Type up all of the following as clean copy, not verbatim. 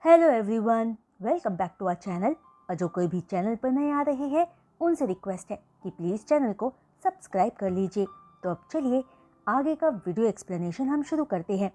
Hello everyone, welcome back to our channel. और जो कोई भी चैनल पर नए आ रहे हैं उनसे रिक्वेस्ट है कि प्लीज़ चैनल को सब्सक्राइब कर लीजिए। तो अब चलिए आगे का वीडियो एक्सप्लेनेशन हम शुरू करते हैं।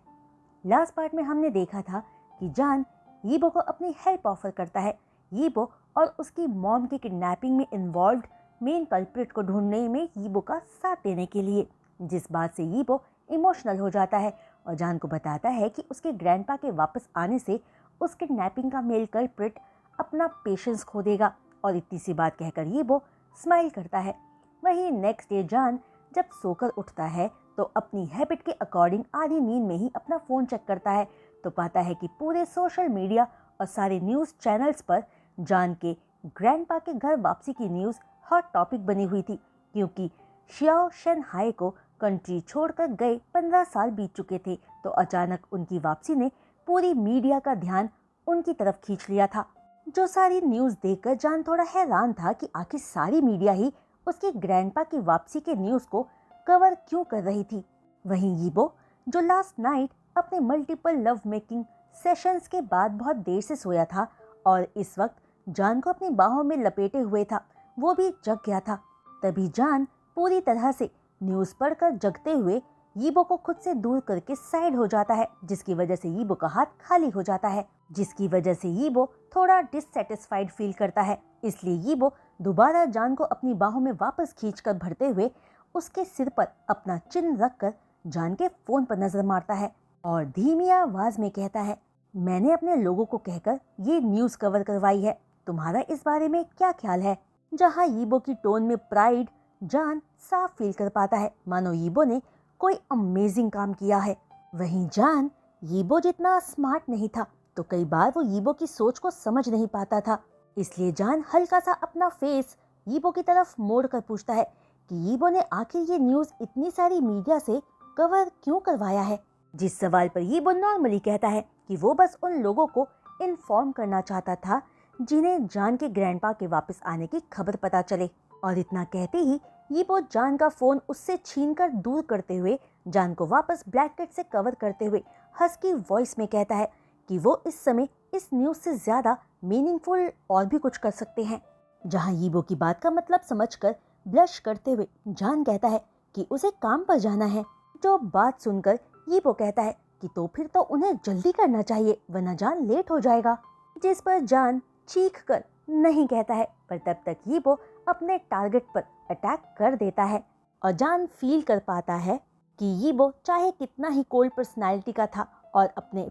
लास्ट पार्ट में हमने देखा था कि जान यीबो को अपनी हेल्प ऑफर करता है। यीबो और उसकी मॉम की किडनैपिंग में इन्वॉल्व मेन कल्प्रिट को ढूंढने में यीबो का साथ देने के लिए, जिस बात से यीबो इमोशनल हो जाता है और जान को बताता है कि उसके ग्रैंडपा के वापस आने से उस किडनैपिंग का मेल कल्प्रिट अपना पेशेंस खो देगा। और इतनी सी बात कहकर यीबो स्माइल करता है। वहीं नेक्स्ट डे जान जब सोकर उठता है तो अपनी हैबिट के अकॉर्डिंग आधी नींद में ही अपना फ़ोन चेक करता है तो पाता है कि पूरे सोशल मीडिया और सारे न्यूज़ चैनल्स पर जान के ग्रैंडपा के घर वापसी की न्यूज़ हॉट टॉपिक बनी हुई थी, क्योंकि शियाओ शेनहाई को कंट्री छोड़कर गए 15 साल बीत चुके थे। तो अचानक उनकी वापसी ने पूरी मीडिया का ध्यान उनकी तरफ खींच लिया था। जो सारी न्यूज़ देखकर जान थोड़ा हैरान था कि आखिर सारी मीडिया ही उसके ग्रैंडपा की वापसी के न्यूज़ को कवर क्यों कर रही थी। वहीं यीबो जो लास्ट नाइट अपने मल्टीपल लव मेकिंग सेशंस के बाद बहुत देर से सोया था और इस वक्त जान को अपनी बाहों में लपेटे हुए था, वो भी जग गया था। तभी जान पूरी तरह से न्यूज़ पढ़कर जगते हुए यीबो को खुद से दूर करके साइड हो जाता है, जिसकी वजह से यीबो का हाथ खाली हो जाता है, जिसकी वजह से यीबो थोड़ा डिससेटिस्फाइड फील करता है। इसलिए यीबो दोबारा जान को अपनी बाहों में वापस खींचकर भरते हुए उसके सिर पर अपना चिन्ह रखकर जान के फोन पर नजर मारता है और धीमी आवाज में कहता है, मैंने अपने लोगों को कहकर ये न्यूज़ कवर करवाई है, तुम्हारा इस बारे में क्या ख्याल है। जहाँ यीबो की टोन में प्राइड जान साफ फील कर पाता है, मानो यीबो ने कोई अमेजिंग काम किया है। वहीं जान यीबो जितना स्मार्ट नहीं था तो कई बार वो यीबो की सोच को समझ नहीं पाता था। इसलिए जान हल्का सा अपना फेस यीबो की तरफ मोड़ कर पूछता है कि यीबो ने आखिर ये न्यूज़ इतनी सारी मीडिया से कवर क्यों करवाया है। जिस सवाल पर यीबो नॉर्मली कहता है कि वो बस उन लोगों को इन्फॉर्म करना चाहता था जिन्हें जान के ग्रैंडपा के वापस आने की खबर पता चले। और इतना कहते ही यीबो जान का फोन उससे छीनकर दूर करते हुए जान को वापस ब्लैंकेट से कवर करते हुए हस्की वॉइस में कहता है कि वो इस समय इस न्यूज़ से ज़्यादा मीनिंगफुल और भी कुछ कर सकते हैं। जहां यीबो की बात का मतलब समझकर ब्लश करते हुए जान कहता है कि उसे काम पर जाना है। जो बात सुनकर यीबो कहता है कि तो फिर तो उन्हें जल्दी करना चाहिए वरना जान लेट हो जाएगा। जिस पर जान चीख कर नहीं कहता है, पर तब तक यीबो अपने टारगेट पर अटैक कर देता है और जान फील कर पाता है कि यीबो चाहे कितना ही कोल्ड पर्सनालिटी का था और अपने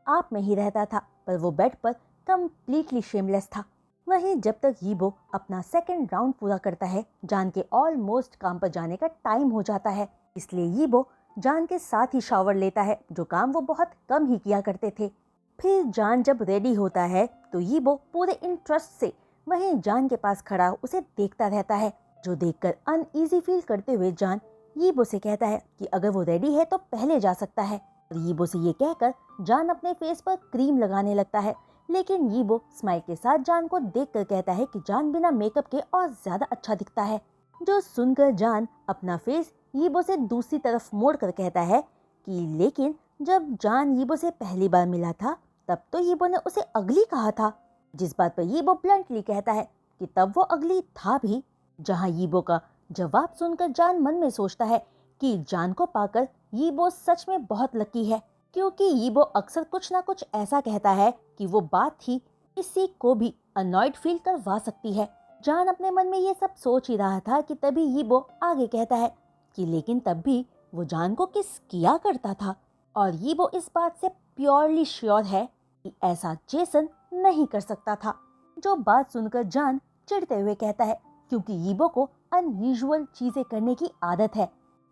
आप में ही रहता था, पर वो बेड पर कंप्लीटली शेमलेस था। वहीं जब तक यीबो अपना सेकंड राउंड पूरा करता है जान के ऑलमोस्ट काम पर जाने का टाइम हो जाता है। इसलिए यीबो जान के साथ ही शावर लेता है, जो काम वो बहुत कम ही किया करते थे। फिर जान जब रेडी होता है तो यीबो पूरे इंटरेस्ट से वहीं जान के पास खड़ा उसे देखता रहता है, जो देखकर अनईजी फील करते हुए जान यीबो से कहता है कि अगर वो रेडी है तो पहले जा सकता है। और यीबो से ये कहकर जान अपने फेस पर क्रीम लगाने लगता है, लेकिन यीबो स्माइल के साथ जान को देखकर कहता है कि जान बिना मेकअप के और ज्यादा अच्छा दिखता है। जो सुनकर जान अपना फेस यीबो से दूसरी तरफ मोड़ कर कहता है कि लेकिन जब जान यीबो से पहली बार मिला था तब तो यीबो ने उसे अगली कहा था। जिस बात पर यीबो ब्लंटली कहता है कि तब वो अगली था भी। जहां यीबो का जवाब सुनकर जान मन में सोचता है कि जान को पाकर यीबो सच में बहुत लकी है, क्योंकि यीबो अक्सर कुछ ना कुछ ऐसा कहता है कि वो बात ही किसी को भी अनॉयड फील करवा सकती है। जान अपने मन में ये सब सोच ही रहा था कि तभी यीबो आगे कहता है कि लेकिन तब भी वो जान को किस किया करता था। और यीबो इस बात से प्योरली श्योर है कि ऐसा जेसन नहीं कर सकता था। जो बात सुनकर जान चिढ़ते हुए कहता है क्योंकि यीबो को अनयूजुअल चीजें करने की आदत है।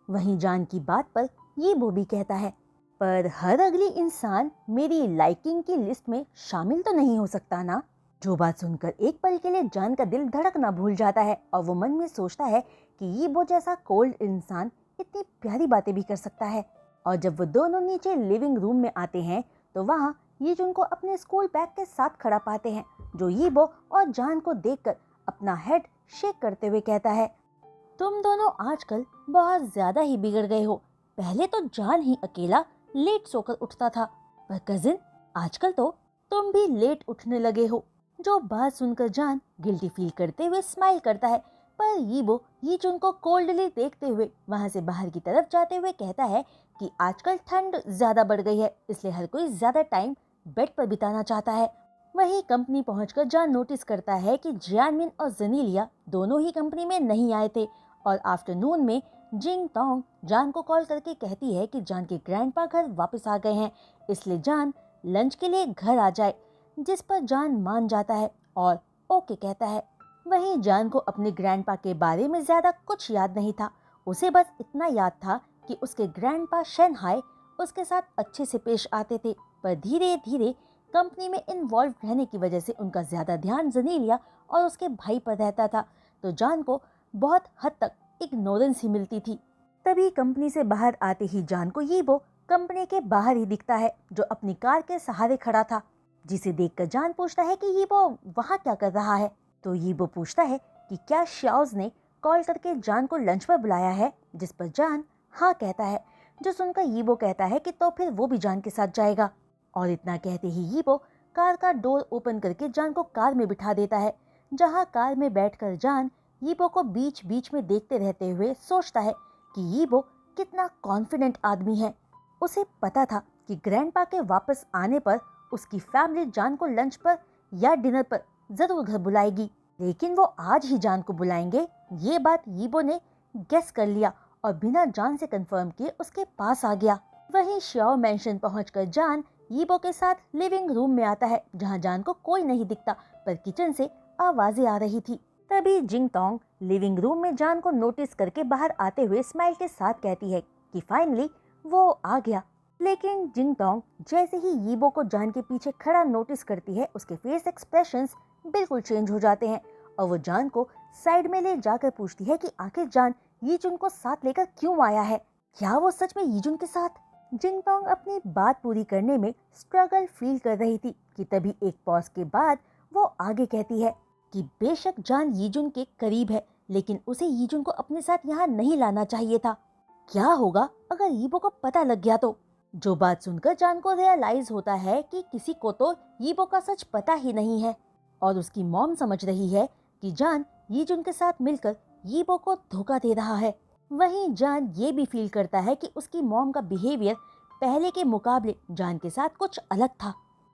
वहीं जान की बात पर यीबो भी कहता है, पर हर अगली इंसान मेरी लाइकिंग की लिस्ट में शामिल तो नहीं हो सकता ना। जो बात सुनकर एक पल के लिए जान का दिल धड़कना भूल जाता है और वो मन में सोचता है कि यीबो जैसा कोल्ड इंसान इतनी प्यारी बातें भी कर सकता है। और जब वो दोनों नीचे लिविंग रूम में आते हैं तो वहाँ यीजुन को अपने स्कूल बैग के साथ खड़ा पाते हैं, जो यीबो और जान को देखकर अपना हेड शेक करते हुए कहता है, तुम दोनों आजकल बहुत ज्यादा ही बिगड़ गए हो। पहले तो जान ही अकेला लेट सोकर उठता था, पर कजिन आजकल तो तुम भी लेट उठने लगे हो। जो बात सुनकर जान गिल्टी फील करते हुए स्माइल करता है, पर यीबो यीजुन को कोल्डली देखते हुए वहां से बाहर की तरफ जाते हुए कहता है कि आजकल ठंड ज्यादा बढ़ गई है, इसलिए हर कोई ज्यादा टाइम बेड पर बिताना चाहता है। वहीं कंपनी पहुंचकर जान नोटिस करता है कि जियानमिन और जनीलिया दोनों ही कंपनी में नहीं आए थे, और आफ्टरनून में जिंग टोंग जान को कॉल करके कहती है कि जान के ग्रैंडपा घर वापस आ गए हैं, इसलिए जान लंच के लिए घर आ जाए, जिस पर जान मान जाता है और ओके कहता है। वहीं जान को अपने ग्रैंडपा के बारे में ज्यादा कुछ याद नहीं था, उसे बस इतना याद था कि उसके ग्रैंडपा शेनहाई उसके साथ अच्छे से पेश आते थे, पर धीरे धीरे कंपनी में इन्वॉल्व रहने की वजह से उनका ज्यादा ध्यान जनीलिया और उसके भाई पर रहता था, तो जान को बहुत हद तक इग्नोरेंस ही मिलती थी। तभी कंपनी से बाहर आते ही जान को यीबो कंपनी के बाहर ही दिखता है, जो अपनी कार के सहारे खड़ा था, जिसे देखकर जान पूछता है कि यीबो वहाँ क्या कर रहा है। तो यीबो पूछता है कि क्या श्याओज ने कॉल करके जान को लंच पर बुलाया है, जिस पर जान हाँ कहता है, जो सुनकर यीबो कहता है कि तो फिर वो भी जान के साथ जाएगा। और इतना कहते ही यीबो कार का डोर ओपन करके जान को कार में बिठा देता है, जहाँ कार में बैठकर जान यीबो को बीच बीच में देखते रहते हुए सोचता है कि यीबो कितना कॉन्फिडेंट आदमी है। उसे पता था कि ग्रैंडपा के वापस आने पर उसकी फैमिली जान को लंच पर या डिनर पर जरूर घर बुलाएगी, लेकिन वो आज ही जान को बुलाएंगे, ये बात यीबो ने गेस कर लिया और बिना जान से कंफर्म किए उसके पास आ गया। वहीं श्याओ मेंशन पहुंचकर जान यीबो के साथ लिविंग रूम में आता है, जहां जान को कोई नहीं दिखता, पर किचन से आवाजें आ रही थी। तभी जिंग टोंग लिविंग रूम में जान को नोटिस करके बाहर आते हुए स्माइल के साथ कहती है कि फाइनली वो आ गया। लेकिन जिंग टोंग जैसे ही यीबो को जान के पीछे खड़ा नोटिस करती है, उसके फेस एक्सप्रेशंस बिल्कुल चेंज हो जाते हैं और वो जान को साइड में ले जाकर पूछती है कि आखिर जान यीजुन को साथ लेकर क्यों आया है, क्या वो सच में यीजुन के साथ। जिंग टोंग अपनी बात पूरी करने में स्ट्रगल फील कर रही थी कि तभी एक पॉज के बाद वो आगे कहती है कि बेशक जान यीजुन के करीब है, लेकिन उसे यीजुन को अपने साथ यहाँ नहीं लाना चाहिए था। क्या होगा अगर यीबो को पता लग गया तो। जो बात सुनकर जान को रियलाइज होता है कि किसी को तो यीबो का सच पता ही नहीं है, और उसकी मॉम समझ रही है कि जान यीजुन के साथ मिलकर यीबो को धोखा दे रहा है। वहीं जान ये भी फील करता है कि उसकी मॉम का बिहेवियर पहले के मुकाबले जान के साथ कुछ अलग था,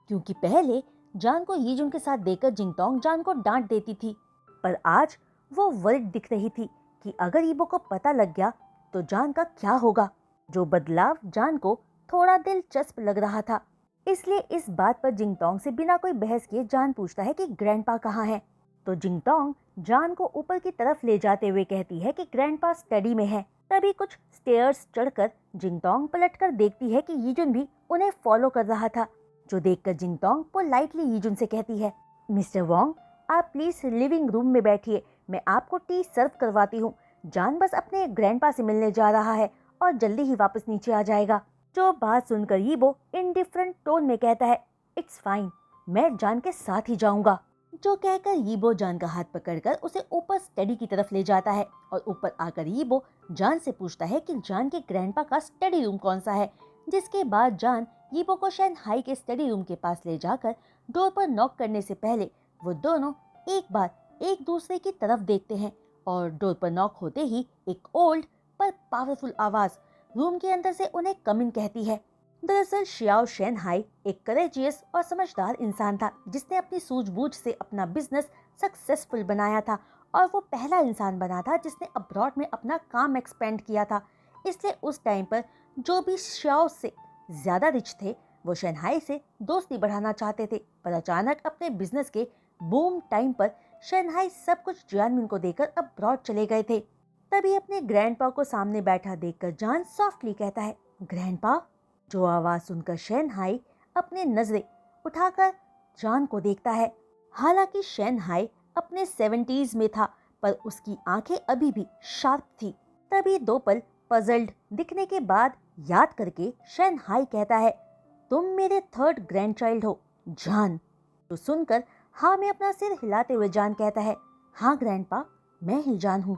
क्योंकि पहले जान को यीजुन के साथ देकर जिंग टोंग जान को डांट देती थी, पर आज वो वरिड दिख रही थी कि अगर यीबो को पता लग गया तो जान का क्या होगा। जो बदलाव जान को थोड़ा दिलचस्प लग रहा था, इसलिए इस बात पर जिंग टोंग से बिना कोई बहस किए जान पूछता है कि ग्रैंडपा कहाँ हैं। तो जिंग टोंग जान को ऊपर की तरफ ले जाते हुए कहती है कि ग्रैंडपा स्टडी में है। तभी कुछ स्टेयर्स चढ़कर जिंग टोंग पलटकर देखती है कि यीजुन भी उन्हें फॉलो कर रहा था, जो देखकर जिंग टोंग पोलाइटली यीजुन से कहती है, मिस्टर वोंग आप प्लीज लिविंग रूम में बैठिए, मैं आपको टी सर्व करवाती हूँ। जान बस अपने ग्रैंडपा से मिलने जा रहा है और जल्दी ही वापस नीचे आ जाएगा। जो बात सुनकर यीबो इनडिफरेंट टोन में कहता है, इट्स फाइन, मैं जान के साथ ही जाऊंगा। जो कहकर यीबो जान का हाथ पकड़कर उसे ऊपर स्टडी की तरफ ले जाता है, और ऊपर आकर यीबो जान से पूछता है कि जान के ग्रैंडपा का स्टडी रूम कौन सा है। जिसके बाद जान यीबो को शेनहाई के स्टडी रूम के पास ले जाकर डोर पर नॉक करने से पहले वो दोनों एक बार एक दूसरे की तरफ देखते हैं, और डोर पर नॉक होते ही एक ओल्ड पर पावरफुल आवाज रूम के अंदर से उन्हें कम इन कहती है। दरअसल श्याओ शेनहाई एक करेजियस और समझदार इंसान था, जिसने अपनी सूझबूझ से अपना बिजनेस सक्सेसफुल बनाया था, और वो पहला इंसान बना था जिसने अब्रॉड में अपना काम एक्सपेंड किया था। इसलिए उस टाइम पर जो भी श्याओ से ज्यादा रिच थे वो शेनहाई से दोस्ती बढ़ाना चाहते थे, पर अचानक अपने बिजनेस के बूम टाइम पर शेनहाई सब कुछ जियानमिन को देकर अब्रॉड चले गए थे। तभी अपने ग्रैंडपा को सामने बैठा देखकर जान सॉफ्टली कहता है, ग्रैंडपा। जो आवाज सुनकर शेनहाई अपने नजरें उठाकर जान को देखता है। हालांकि शेनहाई अपने 70s में था, पर उसकी आंखें अभी भी शार्प थी। तभी दो पल पजल्ड दिखने के बाद याद करके शेनहाई कहता है, तुम मेरे थर्ड ग्रैंडचाइल्ड हो जान। तो सुनकर हाँ में अपना सिर हिलाते हुए जान कहता है, हाँ ग्रैंडपा, मैं ही जान हूँ।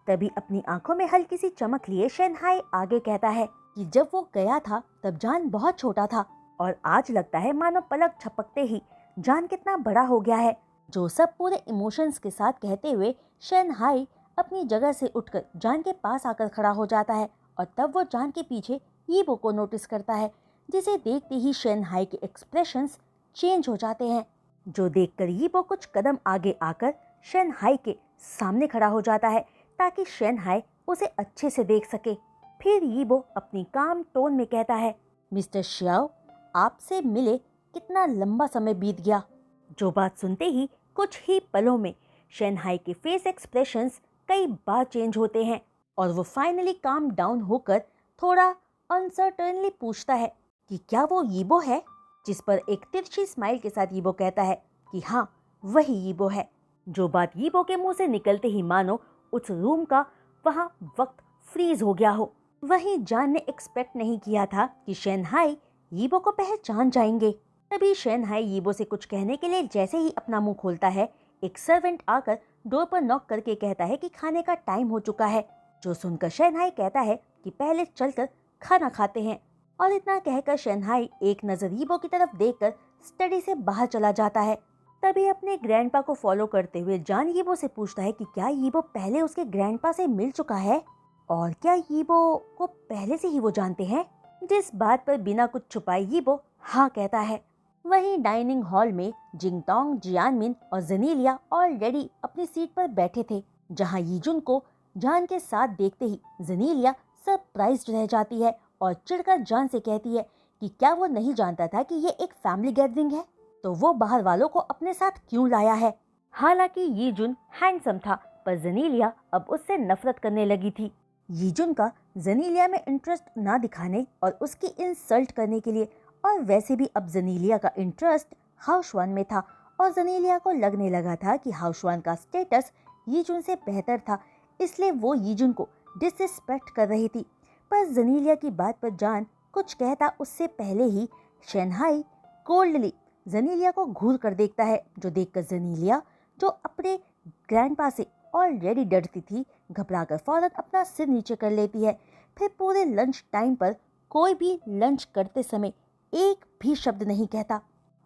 तभी अपनी आंखों में हल्की सी चमक लिए शेनहाई आगे कहता है कि जब वो गया था तब जान बहुत छोटा था, और आज लगता है मानो पलक झपकते ही जान कितना बड़ा हो गया है। जो सब पूरे इमोशंस के साथ कहते हुए शेन हाई अपनी जगह से उठकर जान के पास आकर खड़ा हो जाता है और तब वो जान के पीछे यीबो को नोटिस करता है, जिसे देखते ही शेन हाई के एक्सप्रेशंस चेंज हो जाते हैं। जो देखकर यीबो कुछ कदम आगे आकर शेन हाई के सामने खड़ा हो जाता है ताकि शेन हाई उसे अच्छे से देख सके। फिर यीबो अपनी काम टोन में कहता है, मिस्टर श्याओ, आपसे मिले कितना लंबा समय बीत गया। जो बात सुनते ही कुछ ही पलों में शेन हाई के फेस एक्सप्रेशंस कई बार चेंज होते हैं और वो फाइनली काम डाउन होकर थोड़ा अनसर्टेनली पूछता है कि क्या वो यीबो है, जिस पर एक तिरछी स्माइल के साथ यीबो कहता है कि हाँ, वही यीबो है। जो बात यीबो के मुंह से निकलते ही मानो उस रूम का वहाँ वक्त फ्रीज हो गया हो। वहीं जान ने एक्सपेक्ट नहीं किया था कि शेन हाई यीबो को पहचान जाएंगे। तभी शेन हाई यीबो से कुछ कहने के लिए जैसे ही अपना मुंह खोलता है, एक सर्वेंट आकर डोर पर नॉक करके कहता है कि खाने का टाइम हो चुका है। जो सुनकर शेन हाई कहता है कि पहले चलकर खाना खाते हैं। और इतना कहकर शेन हाई एक नजर यीबो की तरफ देखकर स्टडी से बाहर चला जाता है। तभी अपने ग्रैंडपा को फॉलो करते हुए जान यीबो से पूछता है कि क्या यीबो पहले उसके ग्रैंडपा से मिल चुका है और क्या यीबो को पहले से ही वो जानते हैं। जिस बात पर बिना कुछ छुपाए यीबो हाँ कहता है। वहीं डाइनिंग हॉल में जिंगटोंग, जियानमिन और जेनेलिया ऑलरेडी अपनी सीट पर बैठे थे, जहां यीजुन को जान के साथ देखते ही जेनेलिया सरप्राइज्ड रह जाती है और चिढ़कर जान से कहती है कि क्या वो नहीं जानता था कि ये एक फैमिली गैदरिंग है, तो वो बाहर वालों को अपने साथ क्यों लाया है। हालांकि यीजुन हैंडसम था, पर जेनेलिया अब उससे नफरत करने लगी थी। यीजुन का जेनेलिया में इंटरेस्ट ना दिखाने और उसकी इंसल्ट करने के लिए, और वैसे भी अब जेनेलिया का इंटरेस्ट हाउशवान में था और जेनेलिया को लगने लगा था कि हाउशवान का स्टेटस यीजुन से बेहतर था, इसलिए वो यीजुन को डिसरिस्पेक्ट कर रही थी। पर जेनेलिया की बात पर जान कुछ कहता उससे पहले ही शेन हाई कोल्डली जेनेलिया को घूर कर देखता है, जो देखकर जेनेलिया, जो अपने ग्रैंडपा से ऑलरेडी डरती थी, घबराकर फौरन अपना सिर नीचे कर लेती है। फिर पूरे लंच टाइम पर कोई भी लंच करते समय एक भी शब्द नहीं कहता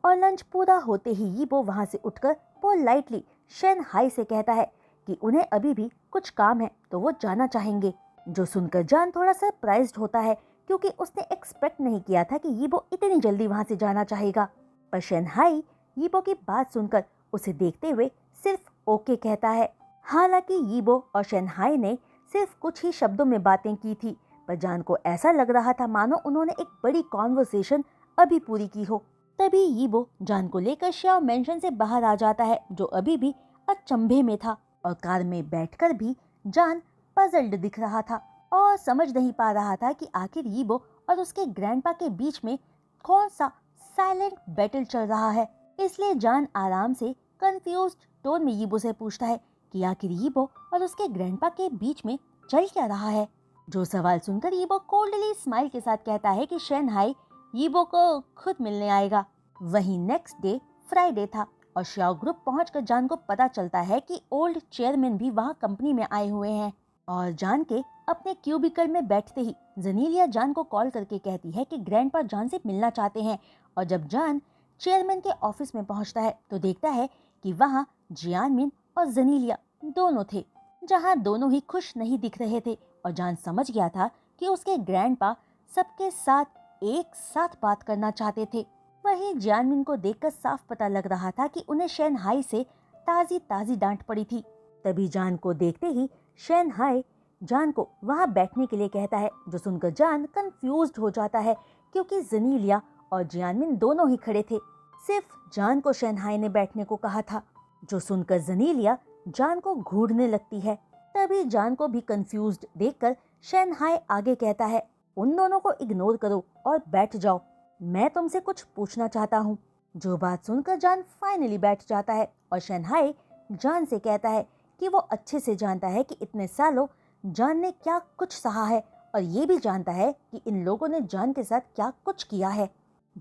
और लंच पूरा होते ही यीबो वहां से उठकर पोलाइटली शेन हाई से कहता है कि उन्हें अभी भी कुछ काम है तो वो जाना चाहेंगे। जो सुनकर जान थोड़ा सरप्राइज्ड होता है, क्योंकि उसने एक्सपेक्ट नहीं किया था कि यीबो इतनी जल्दी वहां से जाना चाहेगा। पर शेन हाई यीबो की बात सुनकर उसे देखते हुए सिर्फ ओके कहता है। हालांकि यीबो और शेन हाई ने सिर्फ कुछ ही शब्दों में बातें की थी, पर जान को ऐसा लग रहा था मानो उन्होंने एक बड़ी कॉन्वर्सेशन अभी पूरी की हो। तभी यीबो जान को लेकर श्याओ मेंशन से बाहर आ जाता है, जो अभी भी अचंभे में था, और कार में बैठकर भी जान पजल्ड दिख रहा था और समझ नहीं पा रहा था कि आखिर यीबो और उसके ग्रैंडपा के बीच में कौन सा साइलेंट बैटल चल रहा है। इसलिए जान आराम से कंफ्यूज्ड टोन में यीबो से पूछता है कि आखिर यीबो और उसके ग्रैंडपा के बीच में चल क्या रहा है। जो सवाल सुनकर यीबो कोल्डली स्माइल के साथ कहता है कि शेन हाई यीबो को खुद मिलने आएगा। वहीं नेक्स्ट डे फ्राइडे था और श्याओ ग्रुप पहुंचकर जान को पता चलता है कि ओल्ड चेयरमैन भी वहां कंपनी में आए हुए हैं। और जान के अपने क्यूबिकल में बैठते ही जेनेलिया जान को कॉल करके कहती है कि ग्रैंडपा जान से मिलना चाहते हैं। और जब जान चेयरमैन के ऑफिस में पहुंचता है तो देखता है कि वहां जियानमिन और जेनेलिया दोनों थे, जहां दोनों ही खुश नहीं दिख रहे थे। और जान समझ गया था कि उसके ग्रैंडपा सबके साथ एक साथ बात करना चाहते थे। वहीं जियानमिन को देखकर साफ पता लग रहा था कि उन्हें शेन हाई से ताजी ताजी डांट पड़ी थी। तभी जान को देखते ही शेन हाई जान को वहां बैठने के लिए कहता है, जो सुनकर जान कंफ्यूज्ड हो जाता है, क्योंकि जेनेलिया और जियानमिन दोनों ही खड़े थे। सिर्फ जान को शेन हाई ने बैठने को कहा था। जो सुनकर जेनेलिया जान को घूरने लगती है। तभी जान को भी कंफ्यूज्ड देखकर शेन हाई आगे कहता है, उन दोनों को इग्नोर करो और बैठ जाओ, मैं तुमसे कुछ पूछना चाहता हूँ। जो बात सुनकर जान फाइनली बैठ जाता है और शेन हाई जान से कहता है कि वो अच्छे से जानता है कि इतने सालों जान ने क्या कुछ सहा है, और ये भी जानता है कि इन लोगों ने जान के साथ क्या कुछ किया है।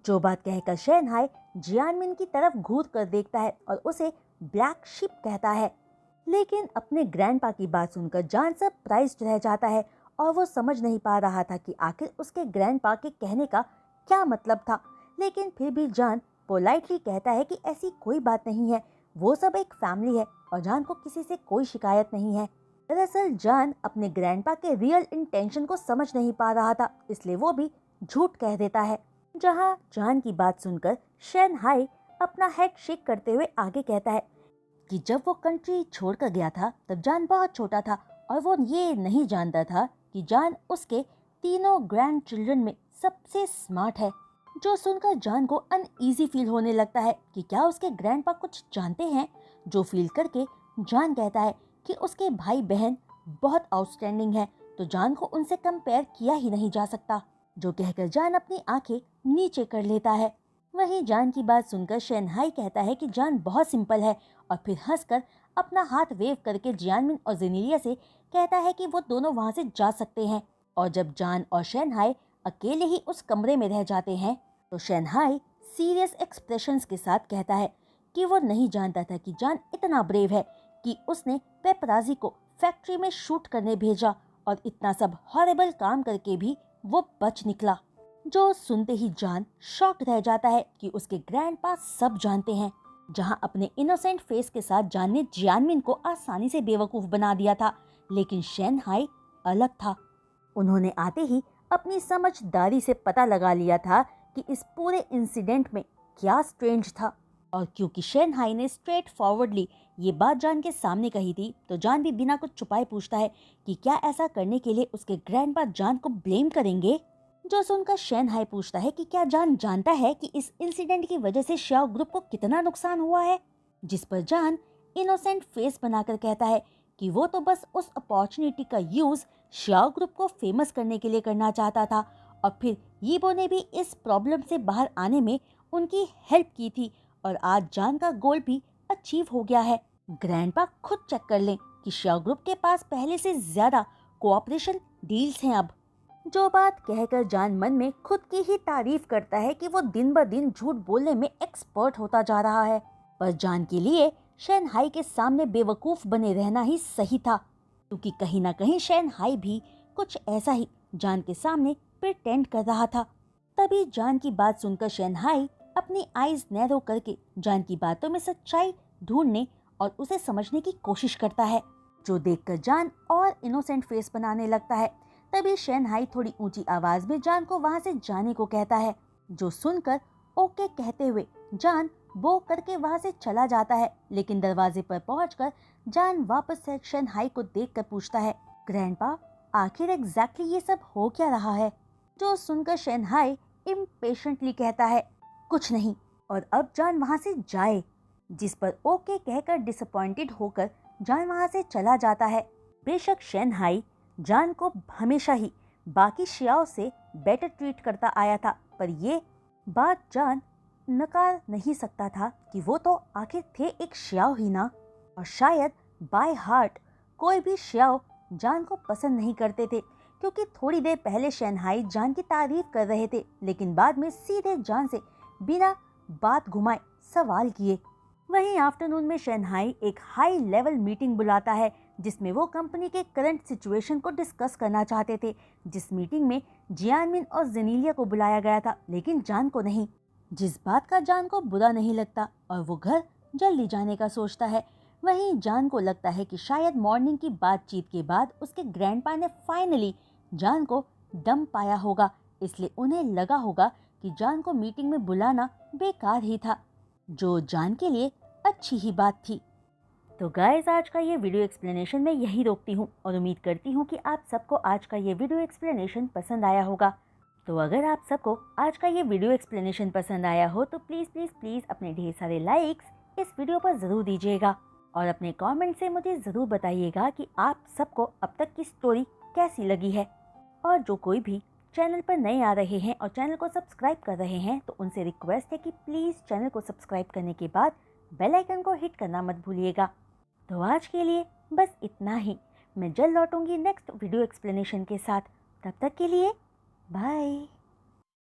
जो बात कहकर शेन हाई जियानमिन की तरफ घूर कर देखता है और उसे ब्लैक शिप कहता है। लेकिन अपने ग्रैंडपा की बात सुनकर जान सरप्राइज्ड रह जाता है और वो समझ नहीं पा रहा था कि आखिर उसके ग्रैंडपा के कहने का क्या मतलब था। लेकिन फिर भी जान पोलाइटली कहता है कि ऐसी कोई बात नहीं है, वो सब एक फैमिली है और जान को किसी से कोई शिकायत नहीं है। दरअसल जान अपने ग्रैंडपा के रियल इंटेंशन को समझ नहीं पा रहा था, इसलिए वो भी झूठ कह देता है। जहां जान की बात सुनकर शेन हाई अपना हेड शेक करते हुए आगे कहता है कि जब वो कंट्री छोड़कर गया था तब जान बहुत छोटा था और वो ये नहीं जानता था कि जान उसके तीनों ग्रैंड चिल्ड्रन में सबसे स्मार्ट है। जो सुनकर जान को अनईजी फील होने लगता है कि क्या उसके ग्रैंडपा कुछ जानते हैं। जो फील करके जान कहता है कि उसके भाई बहन बहुत आउटस्टैंडिंग है, तो जान को उनसे कंपेयर किया ही नहीं जा सकता। जो कहकर जान अपनी आंखें नीचे कर लेता है। वहीं जान की बात सुनकर शेन हाई कहता है कि जान बहुत सिंपल है और फिर हंसकर अपना हाथ वेव करके जियानमिन और जेनेलिया से कहता है कि वो दोनों वहां से जा सकते हैं। और जब जान और शेन हाई अकेले ही उस कमरे में रह जाते हैं तो शेन हाई सीरियस एक्सप्रेशंस के साथ कहता है कि वो नहीं जानता था कि जान इतना ब्रेव है कि उसने पेपराजी को फैक्ट्री में शूट करने भेजा और इतना सब हॉरिबल काम करके भी वो बच निकला। जो सुनते ही जान शॉक्ड रह जाता है कि उसके ग्रैंडपा सब जानते हैं। जहां अपने इनोसेंट फेस के साथ जान ने जियानमिन को आसानी से बेवकूफ बना दिया था, लेकिन शेन हाई अलग था। उन्होंने आते ही अपनी समझदारी से पता लगा लिया था कि इस पूरे इंसिडेंट में क्या स्ट्रेंज था। और क्योंकि शेन हाई ने स्ट्रेट फॉरवर्डली ये बात जान के सामने कही थी, तो जान भी बिना कुछ छुपाए पूछता है कि क्या ऐसा करने के लिए उसके ग्रैंडपा जान को ब्लेम करेंगे। जो सुनकर शेन हाई पूछता है कि क्या जान जानता है कि इस इंसिडेंट की वजह से श्याओ ग्रुप को कितना नुकसान हुआ है। जिस पर जान इनोसेंट फेस बनाकर कहता है कि वो तो बस उस अपॉर्चुनिटी का यूज श्याओ ग्रुप को फेमस करने के लिए करना चाहता था और फिर यीबो ने भी इस प्रॉब्लम से बाहर आने में उनकी हेल्प की थी और आज जान का गोल भी अचीव हो गया है। ग्रैंडपा खुद चेक कर लें कि श्याओ ग्रुप के पास पहले से ज्यादा कोऑपरेशन डील्स हैं अब। जो बात कहकर जान मन में खुद की ही तारीफ करता है कि वो दिन ब दिन झूठ बोलने में एक्सपर्ट होता जा रहा है। पर जान के लिए शेन हाई के सामने बेवकूफ बने रहना ही सही था, क्योंकि कहीं ना कहीं शेन हाई भी कुछ ऐसा ही जान के सामने प्रिटेंड कर रहा था। तभी जान की बात सुनकर शेन हाई अपनी आईज नैरो करके जान की बातों में सच्चाई ढूंढने और उसे समझने की कोशिश करता है। जो देखकर जान और इनोसेंट फेस बनाने लगता है। तभी शेन हाई थोड़ी ऊंची आवाज में जान को वहां से जाने को कहता है। जो सुनकर ओके कहते हुए जान वो करके वहां से चला जाता है, लेकिन दरवाजे पर पहुंचकर जान वापस से शेन हाई को देखकर पूछता है, ग्रैंडपा आखिर एग्जैक्टली ये सब हो क्या रहा है। जो सुनकर शेन हाई इम्पेशेंटली कहता है, कुछ नहीं, और अब जान वहां से जाए। जिस पर ओके कहकर डिसअपॉइंटेड होकर जान वहां से चला जाता है। बेशक शेन हाई जान को हमेशा ही बाकी शियाओं से बेटर ट्रीट करता आया था, पर ये बात जान नकार नहीं सकता था कि वो तो आखिर थे एक शियाओ ही ना। और शायद बाय हार्ट कोई भी शियाओ जान को पसंद नहीं करते थे, क्योंकि थोड़ी देर पहले शेन हाई जान की तारीफ कर रहे थे, लेकिन बाद में सीधे जान से बिना बात घुमाए सवाल किए। वहीं आफ्टरनून में शेन हाई एक हाई लेवल मीटिंग बुलाता है, जिसमें वो कंपनी के करंट सिचुएशन को डिस्कस करना चाहते थे। जिस मीटिंग में जियानमिन और जेनेलिया को बुलाया गया था, लेकिन जान को नहीं, जिस बात का जान को बुरा नहीं लगता और वो घर जल्दी जाने का सोचता है। वहीं जान को लगता है कि शायद मॉर्निंग की बातचीत के बाद उसके ग्रैंडपा ने फाइनली जान को दम पाया होगा, इसलिए उन्हें लगा होगा कि जान को मीटिंग में बुलाना बेकार ही था, जो जान के लिए अच्छी ही बात थी। तो गाइस, आज का ये वीडियो एक्सप्लेनेशन मैं यही रोकती हूँ और उम्मीद करती हूँ कि आप सबको आज का ये वीडियो एक्सप्लेनेशन पसंद आया होगा। तो अगर आप सबको आज का ये वीडियो एक्सप्लेनेशन पसंद आया हो तो प्लीज़ प्लीज़ प्लीज़ अपने ढेर सारे लाइक्स इस वीडियो पर ज़रूर दीजिएगा और अपने कमेंट से मुझे ज़रूर बताइएगा कि आप सबको अब तक की स्टोरी कैसी लगी है। और जो कोई भी चैनल पर नए आ रहे हैं और चैनल को सब्सक्राइब कर रहे हैं, तो उनसे रिक्वेस्ट है कि प्लीज़ चैनल को सब्सक्राइब करने के बाद बेल आइकन को हिट करना मत भूलिएगा। तो आज के लिए बस इतना ही। मैं जल्द लौटूंगी नेक्स्ट वीडियो एक्सप्लेनेशन के साथ। तब तक के लिए बाय।